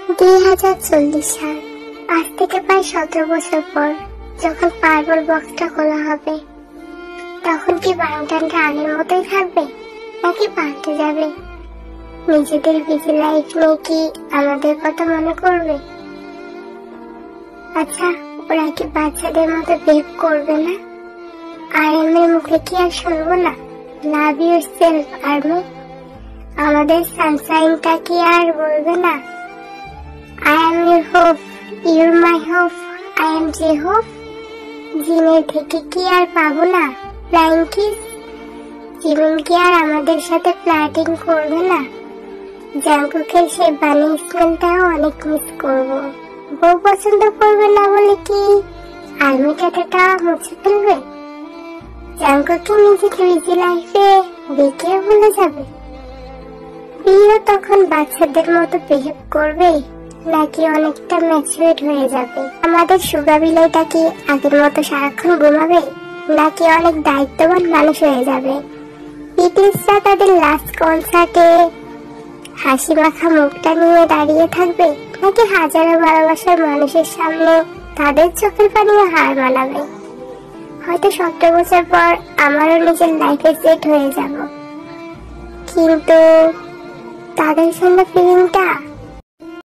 2040 সাল, আজ থেকে প্রায় 17 বছর পর যখন পার্বল বক্সটা খোলা হবে, তখন কি বাংটানটা আগের মতোই থাকবে নাকি পাল্টে যাবে? নিজেদের বিজি লাইফ নিয়ে কি আমাদের কথা মনে করবে? আচ্ছা, ওরা কি বাচ্চাদের মতো বিহেভ করবে না? আর্মির মুখে কি আর শুনবো না লাভ ইউর সেলফ আর্মি? আমাদের সানশাইনটা কি আর বলবে না I am your hope, your my hope, I am যে হোপ? জিমের থেকে কি আর পাবো না ফ্লাইং কিস? জিমিন কি আর আমাদের সাথে ফ্লার্টিং করবে না? জাঙ্কুকের সেই বানি স্মেলটাও অনেক মিস করবো। বউ পছন্দ করবে না বলে কি আর্মি টাটাটা মুছে ফেলবে? জাঙ্কুকে নিজের বিজি লাইফে বিকে ভুলে যাবে? বিয়ে তখন বাচ্চাদের মতো বিহেভ করবে নাকি অনেকটা ম্যাচুরেট হয়ে যাবে? আমাদের সুগা বিলাইটা কি আগের মতো সারাক্ষণ ঘুমাবে নাকি অনেক দায়িত্ববান মানুষ হয়ে যাবে? বিটিএসরা তাদের লাস্ট কনসার্টে হাসি মাখা মুখটা নিয়ে দাঁড়িয়ে থাকবে নাকি হাজারো ভালোবাসার মানুষের সামনে তাদের চোখের পানিও হার মানাবে? হয়তো 17 বছর পর আমারও নিজের লাইফে সেট হয়ে যাব, কিন্তু তাদের সঙ্গে ফিলিংটা